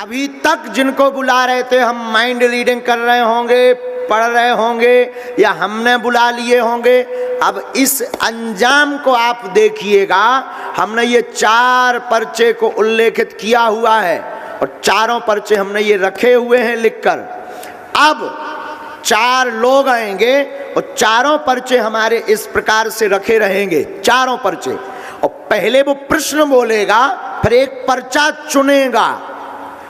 अभी तक जिनको बुला रहे थे, हम माइंड रीडिंग कर रहे होंगे, पढ़ रहे होंगे या हमने बुला लिए होंगे, अब इस अंजाम को आप देखिएगा। हमने ये 4 पर्चे को उल्लेखित किया हुआ है और चारों पर्चे हमने ये रखे हुए हैं लिखकर। अब 4 लोग आएंगे और चारों पर्चे हमारे इस प्रकार से रखे रहेंगे, चारों पर्चे, और पहले वो प्रश्न बोलेगा, फिर एक पर्चा चुनेगा,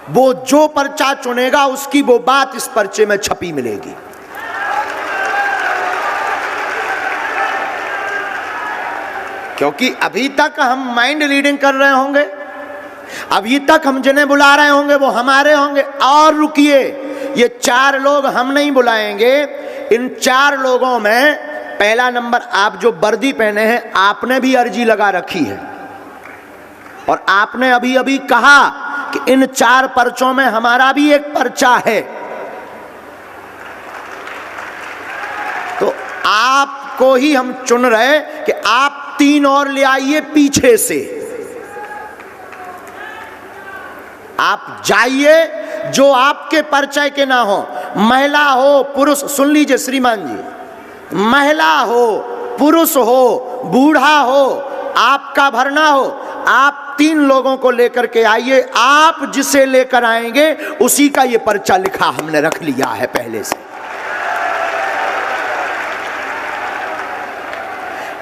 वो जो पर्चा चुनेगा उसकी वो बात इस पर्चे में छपी मिलेगी। क्योंकि अभी तक हम माइंड रीडिंग कर रहे होंगे, अभी तक हम जिन्हें बुला रहे होंगे वो हमारे होंगे। और रुकिए, ये 4 लोग हम नहीं बुलाएंगे। इन 4 लोगों में पहला नंबर, आप जो वर्दी पहने हैं, आपने भी अर्जी लगा रखी है और आपने अभी अभी कहा कि इन 4 पर्चों में हमारा भी एक पर्चा है। तो आपको ही हम चुन रहे कि आप 3 और ले आइए पीछे से। आप जाइए, जो आपके परिचय के ना हो, महिला हो पुरुष, सुन लीजिए श्रीमान जी, महिला हो पुरुष हो बूढ़ा हो, आपका भरना हो, आप 3 लोगों को लेकर के आइए। आप जिसे लेकर आएंगे उसी का ये पर्चा लिखा हमने रख लिया है पहले से।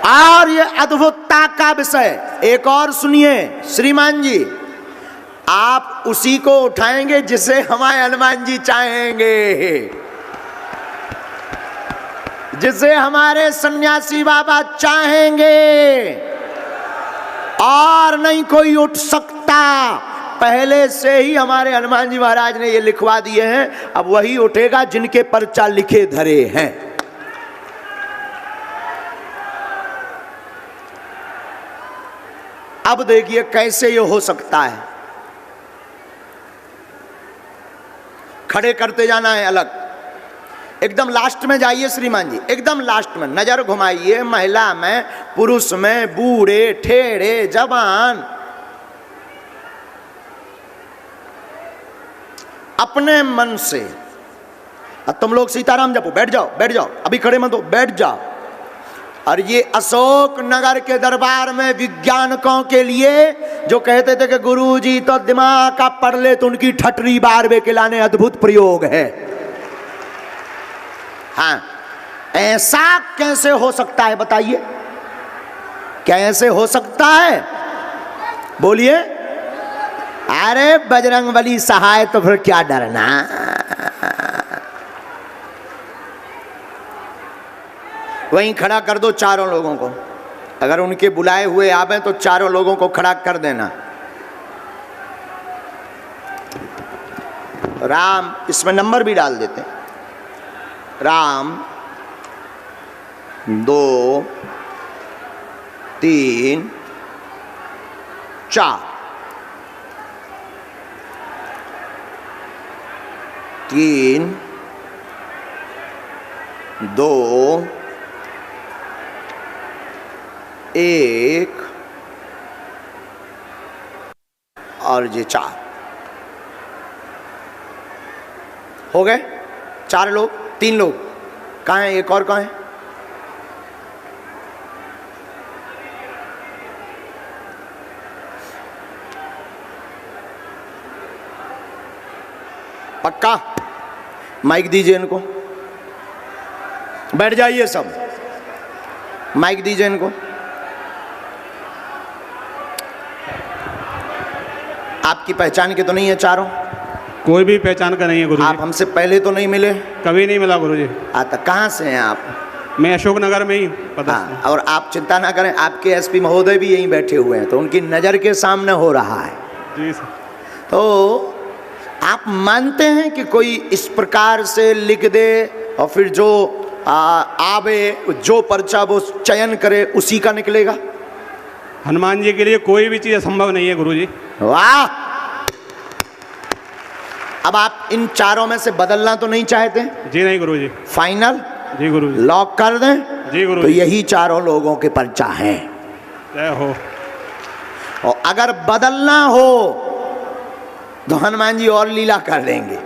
और ये अद्भुतता का विषय एक और सुनिए श्रीमान जी, आप उसी को उठाएंगे जिसे हमारे हनुमान जी चाहेंगे, जिसे हमारे सन्यासी बाबा चाहेंगे, और नहीं कोई उठ सकता। पहले से ही हमारे हनुमान जी महाराज ने ये लिखवा दिए हैं, अब वही उठेगा जिनके पर्चा लिखे धरे हैं। अब देखिए कैसे ये हो सकता है। खड़े करते जाना है अलग, एकदम लास्ट में जाइए श्रीमान जी, एकदम लास्ट में नजर घुमाइए, महिला में पुरुष में, बूढ़े ठेड़े जवान, अपने मन से। अब तुम लोग सीताराम जपो, बैठ जाओ बैठ जाओ, अभी खड़े मत हो, बैठ जाओ। और ये अशोक नगर के दरबार में विज्ञानकों के लिए जो कहते थे कि गुरुजी तो दिमाग का पढ़ ले, तो उनकी ठटरी बारवे के लाने अद्भुत प्रयोग है। हाँ, ऐसा कैसे हो सकता है बताइए, कैसे हो सकता है बोलिए। अरे बजरंगबली सहाय, तो फिर क्या डरना। वहीं खड़ा कर दो चारों लोगों को, अगर उनके बुलाए हुए आवे तो चारों लोगों को खड़ा कर देना। राम, इसमें नंबर भी डाल देते हैं, राम 2 3 4 3 2 1 और ये 4 हो गए। 4 लोग, 3 लोग कहाँ हैं, एक और कहाँ है? पक्का? माइक दीजिए इनको, बैठ जाइए सब, माइक दीजिए इनको। आपकी पहचान के तो नहीं है चारों? कोई भी पहचान का नहीं है गुरुजी। आप हमसे पहले तो नहीं मिले? कभी नहीं मिला गुरुजी। तो कहाँ से हैं आप? मैं अशोक नगर में ही पता। हाँ, और आप चिंता ना करें, आपके एसपी महोदय भी यहीं बैठे हुए हैं, तो उनकी नज़र के सामने हो रहा है। जी सर। तो आप मानते हैं कि कोई इस प्रकार से लिख दे और फिर जो आवे, जो पर्चा वो चयन करे उसी का निकलेगा? हनुमान जी के लिए कोई भी चीज़ असंभव नहीं है गुरुजी। वाह! अब आप इन चारों में से बदलना तो नहीं चाहते? जी नहीं गुरुजी। फाइनल? जी गुरुजी। लॉक कर दें? जी गुरुजी। तो यही चारों लोगों के पर्चा हैं। जय हो। और अगर बदलना हो तो हनुमान जी और लीला कर देंगे।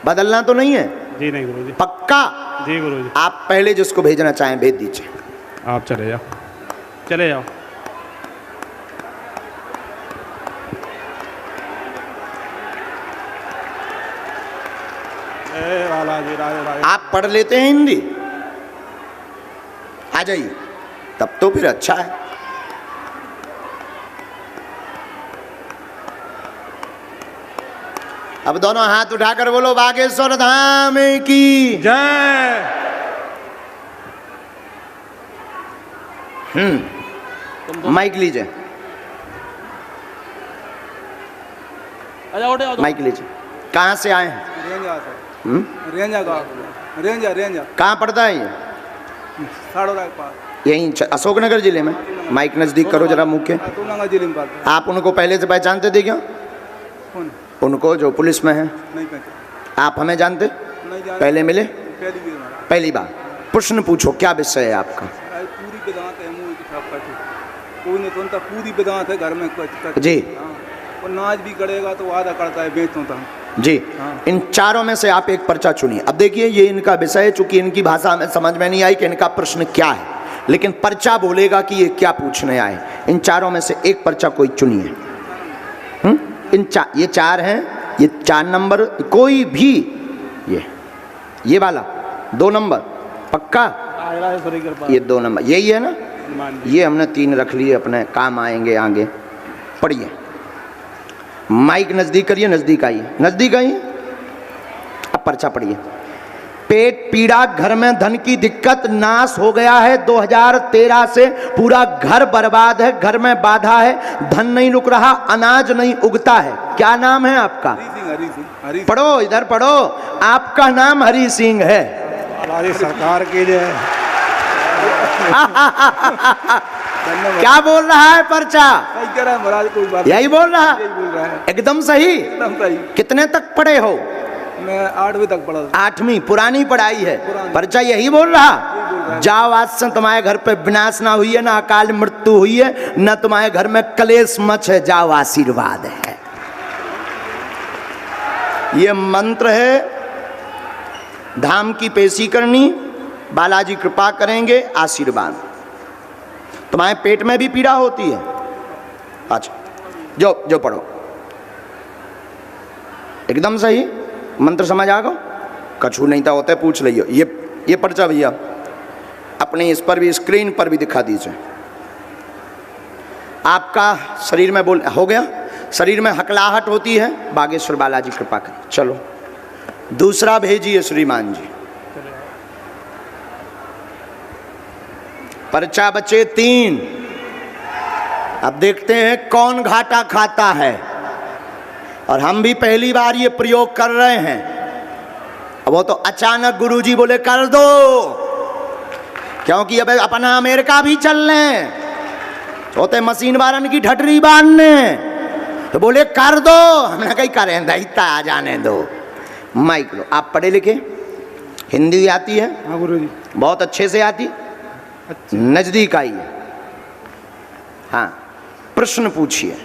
बदलना तो नहीं है? जी नहीं गुरु जी। पक्का? जी गुरु जी। आप पहले जिसको भेजना चाहें भेज दीजिए। आप चले जाओ, चले जाओ। बालाजी राधे राधे। आप पढ़ लेते हैं हिंदी? आ जाइए, तब तो फिर अच्छा है। अब दोनों हाथ उठाकर बोलो बागेश्वर धाम की जय। माइक लीजिए, माइक लीजिए। कहाँ से आए हैं? रेंजा कहाँ पड़ता है ये? साड़ोरा के पास, यहीं अशोकनगर जिले में। माइक नजदीक करो जरा मुंह के। तोलांगा जिले में पड़ता है। आप उनको पहले से पहचानते थे क्या? कौन? उनको जो पुलिस में है। नहीं पहचान। आप हमें जानते? नहीं जान। पहले मिले? पहली भी हमारा। पहली बार। प्रश्न पूछो, क्या विषय है आपका? भाई पूरी वेदांत है, मुंह की छाप काटी। कोई नहीं सुनता, पूरी वेदांत है घर में कुछ। जी। हाँ। और नाच भी करेगा तो आधा करता है, बेचता हूँ। जी। हाँ। इन चारों में से आप एक पर्चा चुनिए। अब देखिए ये इनका विषय है, चूंकि इनकी भाषा में समझ में नहीं आई कि इनका प्रश्न क्या है, लेकिन पर्चा बोलेगा कि ये क्या पूछने आए। इन चारों में से एक पर्चा कोई चुनिए। ये चार हैं, ये 4 नंबर, कोई भी ये वाला 2 नंबर पक्का? ये 2 नंबर यही है ना? ये हमने 3 रख लिए, अपने काम आएंगे आगे। पढ़िए, माइक नजदीक करिए, नजदीक आइए, नजदीक आइए। अब पर्चा पढ़िए। पेट पीड़ा, घर में धन की दिक्कत, नाश हो गया है 2013 से, पूरा घर बर्बाद है, घर में बाधा है, धन नहीं रुक रहा, अनाज नहीं उगता है। क्या नाम है आपका? हरी सिंह। पढ़ो, इधर पढ़ो। आपका नाम हरी सिंह है। हमारी सरकार की जय। क्या बोल रहा है पर्चा? सही कह रहा है महाराज, कोई बात यही बोल रहा? यही बोल रहा है, एकदम सही। एकदम सही। कितने तक पढ़े हो? मैं 8वीं तक पढ़ा था। 8वीं, पुरानी पढ़ाई है। पुरानी। पर्चा यही बोल रहा? जाओ, आज से तुम्हारे घर पे विनाश ना हुई है, ना अकाल मृत्यु हुई है, ना तुम्हारे घर में कलेश मच है, जाओ आशीर्वाद है। ये मंत्र है, धाम की पेशी करनी, बालाजी कृपा करेंगे, आशीर्वाद। तुम्हारे पेट में भी पीड़ा होती है? अच्छा, जो पढ़ो। एकदम सही। मंत्र समझ आ गो? कछु नहीं था होता है, पूछ लियो। ये पर्चा भैया अपने इस पर भी, स्क्रीन पर भी दिखा दीजिए। आपका शरीर में बोल हो गया, शरीर में हकलाहट होती है, बागेश्वर बालाजी कृपा करें। चलो दूसरा भेजिए श्रीमान जी। पर्चा बचे 3। अब देखते हैं कौन घाटा खाता है। और हम भी पहली बार ये प्रयोग कर रहे हैं। अब वो तो अचानक गुरुजी बोले कर दो, क्योंकि अब अपना अमेरिका भी चल रहे हैं, होते मशीन वारन की ठटरी बांधने, तो बोले कर दो। हमने कहीं करें दैता, आ जाने दो। माइक लो। आप पढ़े लिखे? हिंदी आती है? हाँ गुरुजी, बहुत अच्छे से आती। नजदीक आइए। हाँ, प्रश्न पूछिए।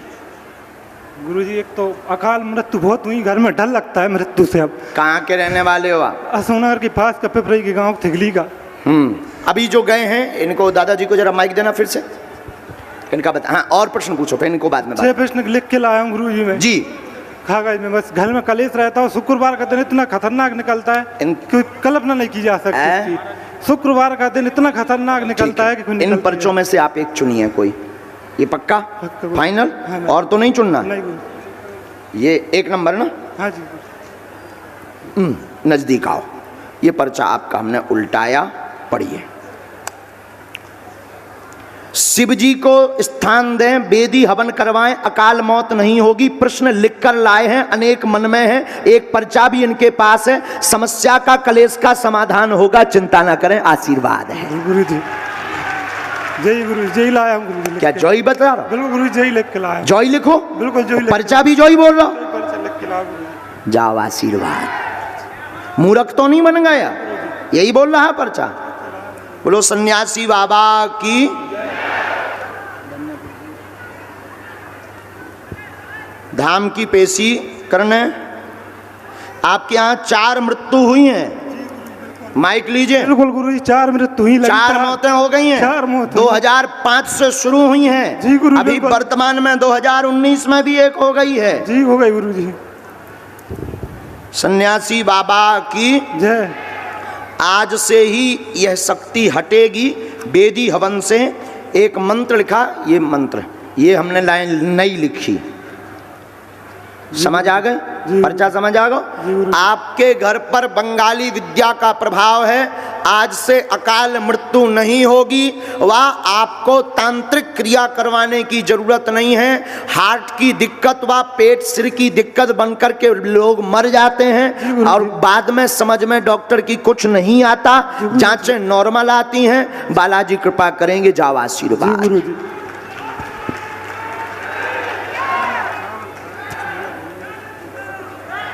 गुरुजी, एक तो अकाल मृत्यु बहुत हुई, घर में डर लगता है मृत्यु से। अब कहाँ के रहने वाले हो आप? अशोकनगर के पास का पिपरई के गांव थिगली का। अभी जो गए हैं, इनको दादाजी को जरा माइक देना फिर से, इनका बता। हाँ, और प्रश्न पूछो, फिर इनको बाद में 6 प्रश्न लिख के लाया हूँ गुरुजी में। जी। कागज में, बस घर में कलेश रहता है। शुक्रवार का दिन इतना खतरनाक निकलता है कि कल्पना नहीं की जा सकती। शुक्रवार का दिन इतना खतरनाक निकलता है कि इन पर्चों में से आप एक चुनिए कोई। ये पक्का फाइनल? और तो नहीं चुनना? नहीं। ये 1 नंबर ना? हाँ जी। नजदीक आओ। ये पर्चा आपका हमने उल्टाया, पढ़िए। शिव जी को स्थान दें, वेदी हवन करवाएं, अकाल मौत नहीं होगी। प्रश्न लिखकर लाए हैं, अनेक मन में है। एक पर्चा भी इनके पास है। समस्या का, कलेश का समाधान होगा, चिंता ना करें, आशीर्वाद है। गुरुजी जय, गुरु जय लाया हूँ गुरुजी। क्या जॉय बता रहा? बिल्कुल गुरु जय लिख के लाया। जॉय लिखो। बिल्कुल जॉय। पर्चा भी जॉय बोल रहा। पर्चा लिख के लाया। जाओ आशीर्वाद। मूर्ख तो नहीं बन गया? यही बोल रहा पर्चा। बोलो सन्यासी बाबा की। धाम की पेशी करने। आपके यहाँ 4 मृत्यु हुई हैं, माइक लीजिए। बिल्कुल गुरुजी, 4 मृत्यु हुई, 4 मौतें हो गई हैं। 4 मौतें 2005 से शुरू हुई हैं। जी गुरु, अभी बिल्कुल। वर्तमान में 2019 में भी एक हो गई है। जी हो गई गुरुजी। सन्यासी बाबा की जय। आज से ही यह शक्ति हटेगी। वेदी हवन से एक मंत्र लिखा, ये मंत्र ये हमने लाइन नहीं लिखी, समझ आ गए? पर्चा समझ आ गए? आपके घर पर बंगाली विद्या का प्रभाव है। आज से अकाल मृत्यु नहीं होगी, वह आपको तांत्रिक क्रिया करवाने की जरूरत नहीं है। हार्ट की दिक्कत व पेट सिर की दिक्कत बनकर के लोग मर जाते हैं और बाद में समझ में डॉक्टर की कुछ नहीं आता, जांचें नॉर्मल आती हैं। बालाजी कृपा करेंगे, जाओ आशीर्वाद।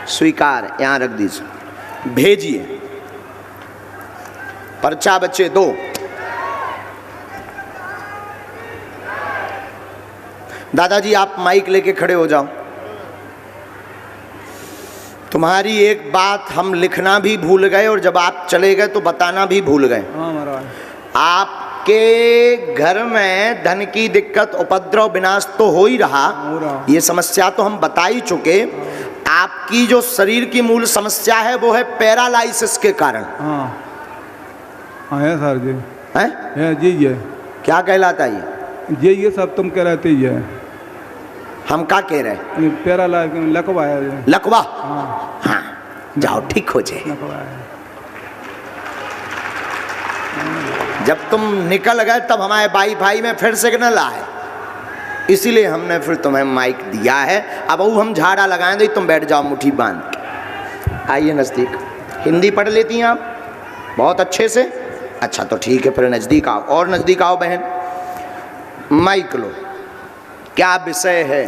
स्वीकार यहां रख दीजिए, भेजिए। पर्चा बच्चे 2। दादाजी आप माइक लेके खड़े हो जाओ। तुम्हारी एक बात हम लिखना भी भूल गए और जब आप चले गए तो बताना भी भूल गए। हाँ महाराज। आपके घर में धन की दिक्कत, उपद्रव, विनाश तो हो ही रहा, ये समस्या तो हम बता ही चुके। आपकी जो शरीर की मूल समस्या है वो है पैरालाइसिस के कारण। हाँ हाँ है सर जी, है जी ये क्या कहलाता है ये सब तुम कह रहे ये हम क्या कह रहे हैं? पैरालाइज लकवा है। लकवा? हाँ हाँ, जाओ ठीक हो जाए। लकवा है। जब तुम निकल गए तब हमारे वाईफाई में फिर सिग्नल आए, इसीलिए हमने फिर तुम्हें माइक दिया है। अब वो हम झाड़ा लगाएंगे, तुम बैठ जाओ मुट्ठी बांध के। आइए नज़दीक। हिंदी पढ़ लेती हैं आप बहुत अच्छे से? अच्छा तो ठीक है, फिर नज़दीक आओ, और नज़दीक आओ बहन। माइक लो। क्या विषय है?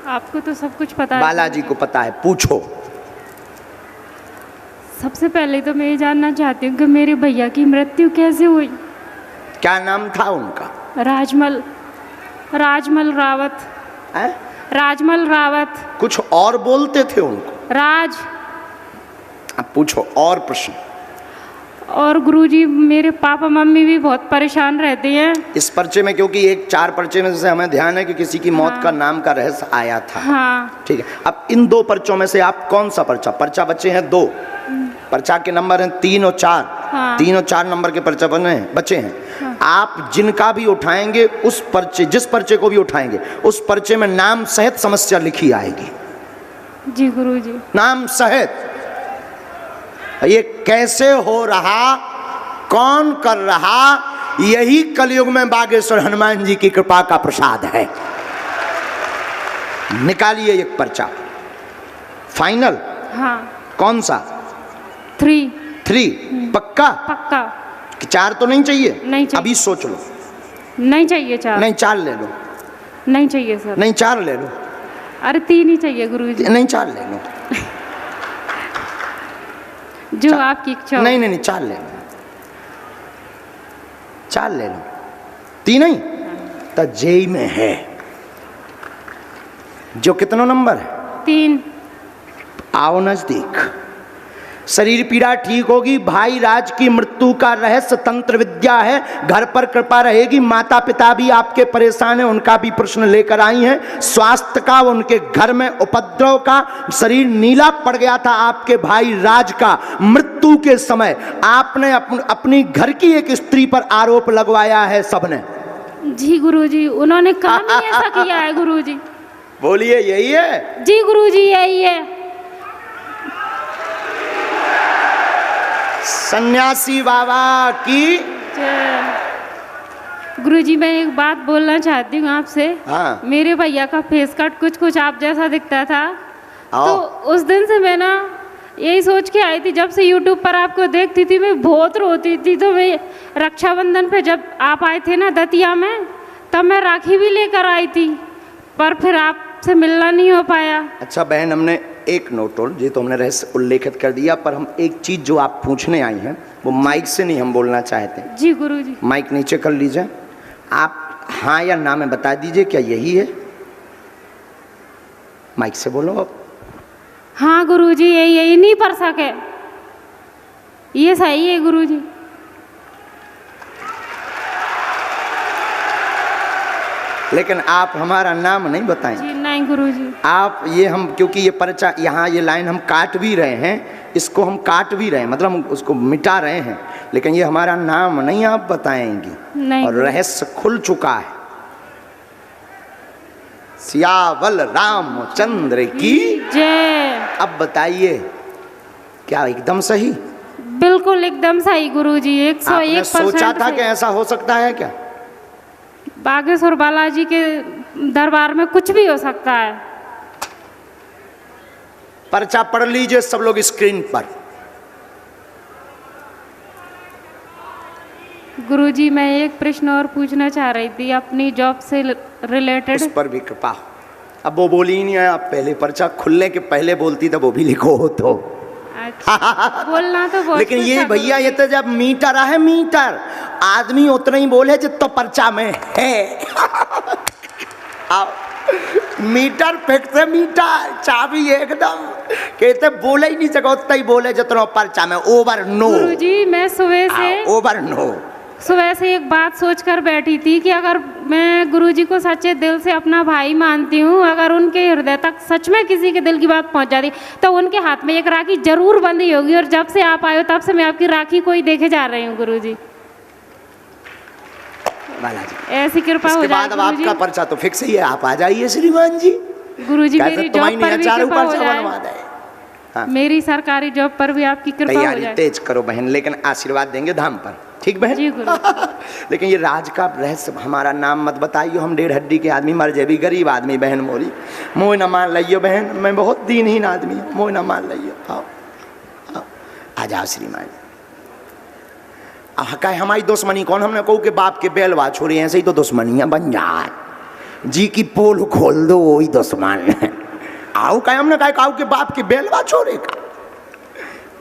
आपको तो सब कुछ पता है। बालाजी को पता है, पूछो। सबसे पहले तो मैं ये जानना चाहती हूँ कि मेरे भैया की मृत्यु कैसे हुई? क्या नाम था उनका? राजमल रावत। है? राजमल रावत। कुछ और बोलते थे उनको? राज। अब पूछो और प्रश्न। और गुरुजी मेरे पापा मम्मी भी बहुत परेशान रहते हैं इस पर्चे में, क्योंकि एक 4 पर्चे में से हमें ध्यान है कि किसी की मौत का नाम का रहस्य आया था। हाँ। ठीक है, अब इन 2 पर्चों में से आप कौन सा पर्चा बचे हैं 2, पर्चा के नंबर हैं 3 और 4। हाँ। 3 और 4 नंबर के पर्चे बचे हैं। हाँ। आप जिनका भी उठाएंगे उस पर्चे, जिस पर्चे को भी उठाएंगे उस पर्चे में नाम सहित समस्या लिखी आएगी। जी गुरुजी। नाम सहित। ये कैसे हो रहा, कौन कर रहा, यही कलयुग में बागेश्वर हनुमान जी की कृपा का प्रसाद है। निकालिए एक पर्चा। फाइनल? हाँ। कौन सा? 3 पक्का? पक्का। 4 तो नहीं चाहिए? नहीं चाहिए। अभी सोच लो। नहीं चाहिए 4? नहीं 4 ले लो। नहीं चाहिए सर। नहीं 4 ले लो। अरे 3 ही चाहिए गुरुजी। नहीं 4 ले लो। जो आपकी इच्छा हो। नहीं 4 ले लो। 4 ले लो। 3 नहीं तो जेई में है। जो कितना नंबर है? 3। आओ नजदीक। शरीर पीड़ा ठीक होगी। भाई राज की मृत्यु का रहस्य तंत्र विद्या है। घर पर कृपा रहेगी। माता पिता भी आपके परेशान हैं, उनका भी प्रश्न लेकर आई हैं। स्वास्थ्य का, उनके घर में उपद्रव का, शरीर नीला पड़ गया था आपके भाई राज का। मृत्यु के समय आपने अपनी घर की एक स्त्री पर आरोप लगवाया है सबने। जी गुरुजी, उन्होंने काम ही ऐसा किया है गुरुजी। बोलिए यही है? जी गुरुजी यही है। सन्यासी बाबा की गुरुजी मैं एक बात बोलना चाहती हूँ आपसे। हाँ। मेरे भैया का फेस कट कुछ आप जैसा दिखता था। आओ। तो उस दिन से मैं ना यही सोच के आई थी, जब से YouTube पर आपको देखती थी मैं बहुत रोती थी। तो मैं रक्षाबंधन पे जब आप आए थे ना दतिया में, तब मैं राखी भी लेकर आई थी, पर फिर आपसे मिलना नहीं हो पाया। अच्छा बहन, हमने एक नोट ये तो हमने रहस्य उल्लेखित कर दिया, पर हम एक चीज जो आप पूछने आई हैं वो माइक से नहीं हम बोलना चाहते। जी गुरुजी। माइक नीचे कर लीजिए। आप हाँ या ना में बता दीजिए, क्या यही है? माइक से बोलो अब। हाँ गुरुजी, यही नहीं पढ़ सके, ये सही है गुरुजी। लेकिन आप हमारा नाम नहीं बताएं। जी नहीं गुरुजी। आप ये हम, क्योंकि ये पर्चा यहाँ ये लाइन हम काट भी रहे हैं, इसको हम काट भी रहे हैं, मतलब हम उसको मिटा रहे हैं, लेकिन ये हमारा नाम नहीं आप बताएंगी। नहीं। और रहस्य खुल चुका है। सियावल रामचंद्र की जय। अब बताइए, क्या एकदम सही? बिल्कुल एकदम सही गुरुजी, 101% आपने सोचा था कि ऐसा हो सकता है क्या? बागेश्वर बालाजी के दरबार में कुछ भी हो सकता है। पर्चा पढ़ लीजिए सब लोग स्क्रीन पर। गुरुजी मैं एक प्रश्न और पूछना चाह रही थी अपनी जॉब से रिलेटेड। उस पर भी कृपा हो। अब वो बोली ही नहीं है, आप पहले पर्चा खुलने के पहले बोलती तो वो भी लिखो हो तो। अच्छा, बोलना तो बहुत लेकिन कुछ ये था भैया, ये तो जब मीटर है, मीटर आदमी उतना ही बोले जितना पर्चा में है। मीटर फेंकते, मीटर चाबी एकदम कहते बोले ही नहीं सको, उतना ही बोले जितना पर्चा में। ओवर नो गुरुजी, मैं ओवर नो सुबह से एक बात सोचकर बैठी थी कि अगर मैं गुरुजी को सच्चे दिल से अपना भाई मानती हूँ, अगर उनके हृदय तक सच में किसी के दिल की बात पहुँच जाती तो उनके हाथ में एक राखी जरूर बंधी होगी। और जब से आप आए हो तब से मैं आपकी राखी को ही देखे जा रही हूँ गुरुजी। बालाजी, ऐसी कृपा हो इसके जाए बाद अब गुरुजी। आपका पर्चा तो फिक्स ही है, आप आ जाइए श्रीमान जी। गुरुजी कहते मेरी तुम्हारी जॉब पर भी चारों कृपा हो पर्चा बनवा जाए, दे। हाँ। मेरी सरकारी जॉब पर भी आपकी कृपा हो तैयारी जाए। तेज करो बहन, लेकिन आशीर्वाद देंगे धाम पर, ठीक बहन? जी गुरु। लेकिन ये राज का रहस्य, हमारा नाम मत बताइयो, हम 1.5 हड्डी के आदमी मर जाए भी, गरीब आदमी बहन मोरी, मोह न मान लियो बहन, मैं बहुत दीनहीन आदमी हूँ, मोह न मान लियो। आओ आओ, आ जाओ श्रीमान। हकाय हमारी दुश्मनी कौन? हमने कहू के बाप के बेलवा छोड़ी, ऐसे ही तो दुश्मनियाँ बन जाए। जी की पोल खोल दो, वही दुश्मन। आओ कहे हमने कहा काऊ के बाप के बेलवा छोड़ेगा।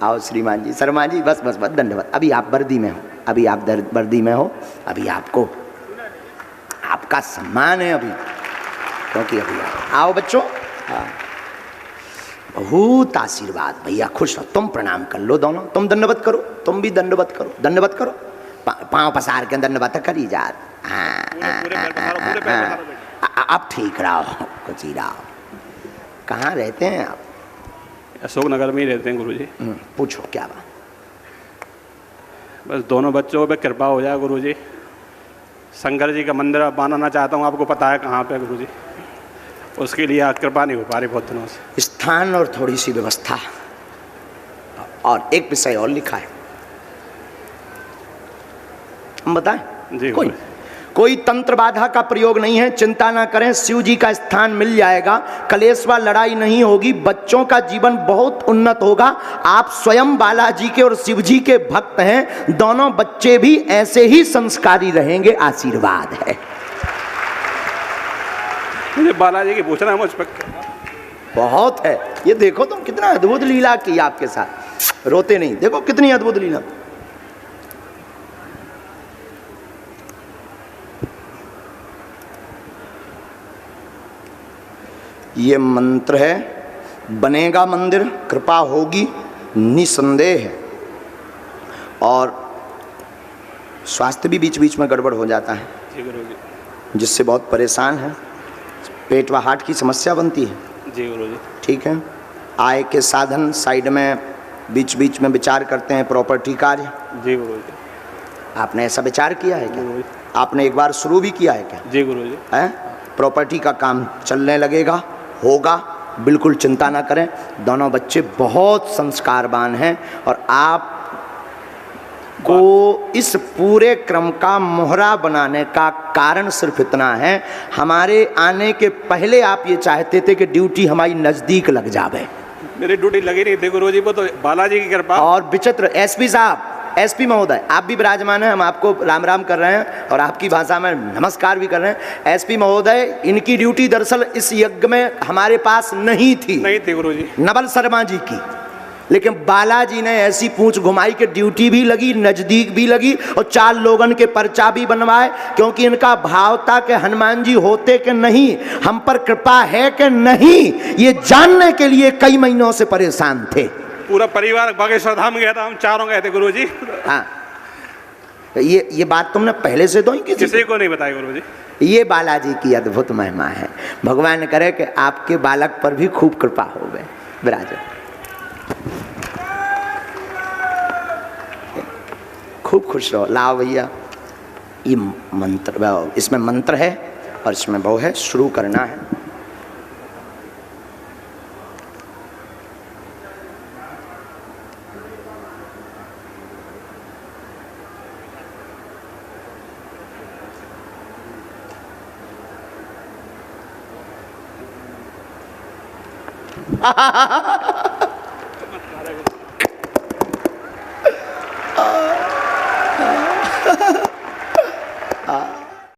आओ श्रीमान जी, शर्मा जी, बस बस बस, धन्यवाद। अभी आप वर्दी में हो, अभी आप वर्दी में हो, अभी आपको आपका सम्मान है अभी, क्योंकि अभी आओ बच्चों। हाँ, बहुत आशीर्वाद भैया, खुश हो। तुम प्रणाम कर लो दोनों, तुम दंडवत करो, तुम भी दंडवत करो, दंडवत करो, पाँव पसार के दंडवत करी जा। अब ठीक रहो, कुछ ही रहो। कहाँ रहते हैं आप? अशोक नगर में ही रहते हैं गुरुजी। पूछो क्या बात? बस दोनों बच्चों पे कृपा हो जाए गुरुजी। शंकर जी का मंदिर बनाना चाहता हूँ, आपको पता है कहाँ पे गुरुजी, उसके लिए कृपा नहीं हो पा रही बहुत दिनों से। स्थान और थोड़ी सी व्यवस्था, और एक विषय और लिखा है, हम बताएं? जी कोई तंत्र बाधा का प्रयोग नहीं है, चिंता ना करें, शिव जी का स्थान मिल जाएगा, कलेश व लड़ाई नहीं होगी, बच्चों का जीवन बहुत उन्नत होगा। आप स्वयं बालाजी के और शिव जी के भक्त हैं, दोनों बच्चे भी ऐसे ही संस्कारी रहेंगे, आशीर्वाद है। मुझे बालाजी की पूछना है मुझ पर। बहुत है, ये देखो तुम कितना अद्भुत लीला की आपके साथ, रोते नहीं, देखो कितनी अद्भुत लीला। ये मंत्र है, बनेगा मंदिर, कृपा होगी निसंदेह है। और स्वास्थ्य भी बीच बीच में गड़बड़ हो जाता है, जी गुरुजी, जिससे बहुत परेशान है, पेट व हार्ट की समस्या बनती है। जी गुरुजी। ठीक है, आय के साधन साइड में बीच बीच में विचार करते हैं, प्रॉपर्टी कार्य। जी गुरुजी। आपने ऐसा विचार किया है क्या? गुरुजी। आपने एक बार शुरू भी किया है क्या? जी गुरुजी। है, प्रॉपर्टी का काम चलने लगेगा, होगा, बिल्कुल चिंता ना करें। दोनों बच्चे बहुत संस्कारवान हैं, और आप को इस पूरे क्रम का मोहरा बनाने का कारण सिर्फ इतना है, हमारे आने के पहले आप ये चाहते थे कि ड्यूटी हमारी नज़दीक लग जावे। मेरी ड्यूटी लगी नहीं थी गुरुजी, वो तो बालाजी की कृपा। और विचित्र एसपी साहब, एसपी महोदय, आप भी विराजमान हैं, हम आपको राम राम कर रहे हैं और आपकी भाषा में नमस्कार भी कर रहे हैं। एसपी महोदय, इनकी ड्यूटी दरअसल इस यज्ञ में हमारे पास नहीं थी गुरुजी। नवल शर्मा जी की, लेकिन बालाजी ने ऐसी पूंछ घुमाई कि ड्यूटी भी लगी, नजदीक भी लगी और 4 लोगन के पर्चा भी बनवाए, क्योंकि इनका भाव था कि हनुमान जी होते कि नहीं, हम पर कृपा है कि नहीं, ये जानने के लिए कई महीनों से परेशान थे। पूरा परिवार बागेश्वर धाम गया था, हम चारों गए थे गुरुजी। हाँ, ये बात तुमने पहले से तो ही किसी को नहीं बताई गुरुजी। ये बालाजी की अद्भुत महिमा है। भगवान करे कि आपके बालक पर भी खूब कृपा हो गए। विराज खूब खुश रहो। लाओ भैया, ये मंत्र, इसमें मंत्र है और इसमें वो है, शुरू करना है।